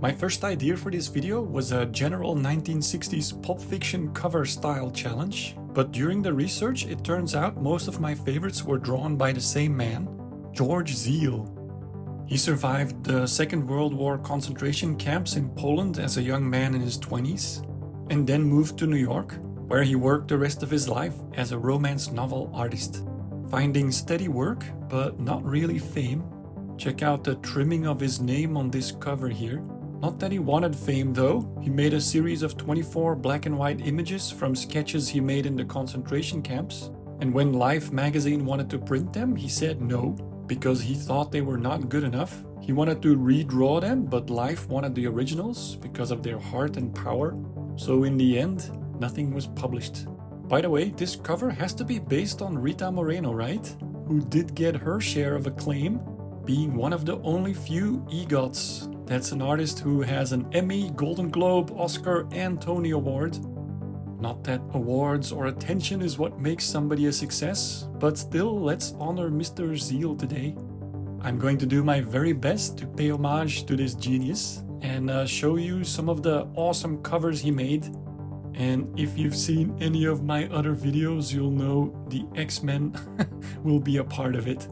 My first idea for this video was a general 1960s Pulp Fiction cover style challenge, but during the research it turns out most of my favorites were drawn by the same man, George Ziel. He survived the Second World War concentration camps in Poland as a young man in his 20s, and then moved to New York, where he worked the rest of his life as a romance novel artist. Finding steady work, but not really fame. Check out the trimming of his name on this cover here. Not that he wanted fame though, he made a series of 24 black and white images from sketches he made in the concentration camps, and when Life magazine wanted to print them, he said no, because he thought they were not good enough. He wanted to redraw them, but Life wanted the originals because of their heart and power, so in the end, nothing was published. By the way, this cover has to be based on Rita Moreno, right? Who did get her share of acclaim, being one of the only few EGOTs. That's an artist who has an Emmy, Golden Globe, Oscar, and Tony Award. Not that awards or attention is what makes somebody a success, but still, let's honor Mr. Ziel today. I'm going to do my very best to pay homage to this genius and show you some of the awesome covers he made. And if you've seen any of my other videos, you'll know the X-Men will be a part of it.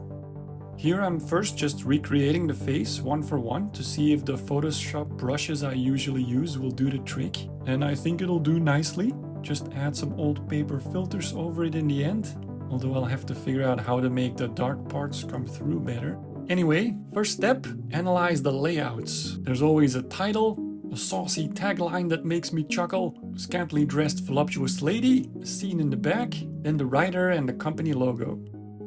Here I'm first just recreating the face one for one to see if the Photoshop brushes I usually use will do the trick. And I think it'll do nicely. Just add some old paper filters over it in the end. Although I'll have to figure out how to make the dark parts come through better. Anyway, first step, analyze the layouts. There's always a title, a saucy tagline that makes me chuckle, a scantily dressed voluptuous lady, a scene in the back, then the writer and the company logo.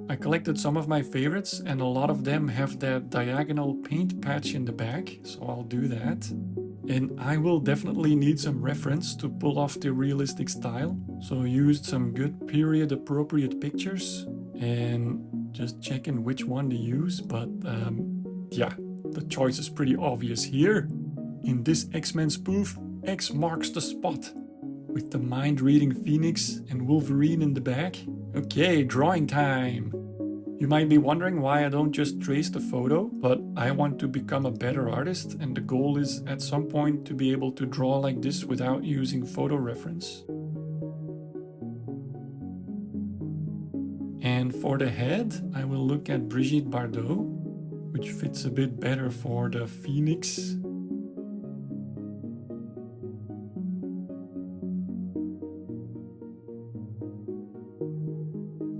I collected some of my favorites and a lot of them have that diagonal paint patch in the back, so I'll do that. And I will definitely need some reference to pull off the realistic style, so I used some good period appropriate pictures and just checking which one to use, but yeah, the choice is pretty obvious here. In this X-Men spoof, X marks the spot, with the mind-reading Phoenix and Wolverine in the back. Okay, drawing time! You might be wondering why I don't just trace the photo, but I want to become a better artist, and the goal is at some point to be able to draw like this without using photo reference. And for the head, I will look at Brigitte Bardot, which fits a bit better for the Phoenix.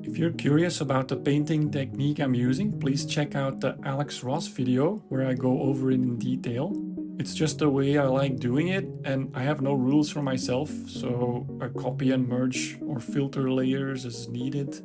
If you're curious about the painting technique I'm using, please check out the Alex Ross video where I go over it in detail. It's just the way I like doing it, and I have no rules for myself, so I copy and merge or filter layers as needed.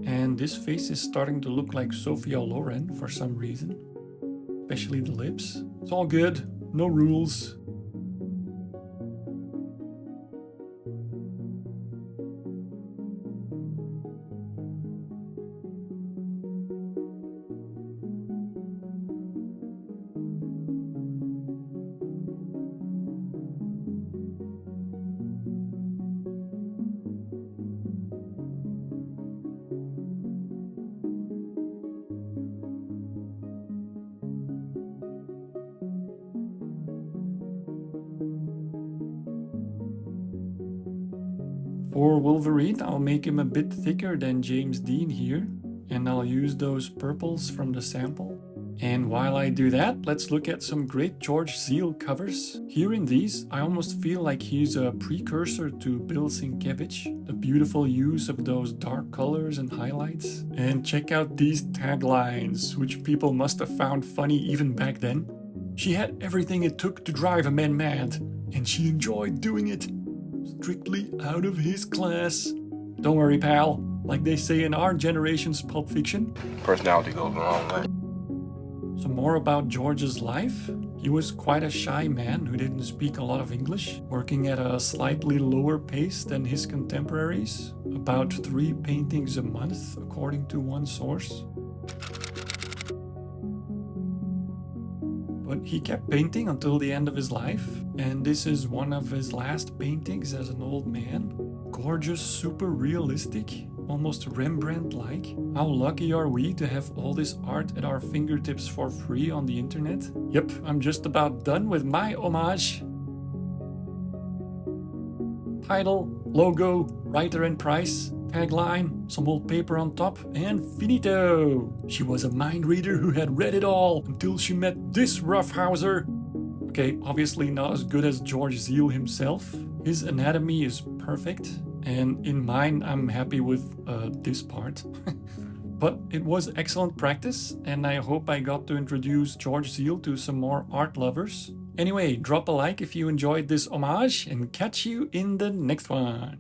And this face is starting to look like Sophia Loren for some reason, especially the lips. It's all good, no rules. For Wolverine, I'll make him a bit thicker than James Dean here, and I'll use those purples from the sample. And while I do that, let's look at some great George Ziel covers. Here in these, I almost feel like he's a precursor to Bill Sienkiewicz. The beautiful use of those dark colors and highlights. And check out these taglines, which people must have found funny even back then. She had everything it took to drive a man mad, and she enjoyed doing it. Strictly out of his class. Don't worry, pal. Like they say in our generation's Pulp Fiction. Personality goes the wrong way. Some more about George's life. He was quite a shy man who didn't speak a lot of English, working at a slightly lower pace than his contemporaries, about 3 paintings a month, according to one source. But he kept painting until the end of his life, and this is one of his last paintings as an old man. Gorgeous, super realistic, almost Rembrandt-like. How lucky are we to have all this art at our fingertips for free on the internet? Yep, I'm just about done with my homage. Title, logo, writer and price, tagline, some old paper on top, and finito! She was a mind reader who had read it all until she met this roughhouser. Okay, obviously not as good as George Ziel himself. His anatomy is perfect, and in mine I'm happy with this part. But it was excellent practice, and I hope I got to introduce George Ziel to some more art lovers. Anyway, drop a like if you enjoyed this homage, and catch you in the next one.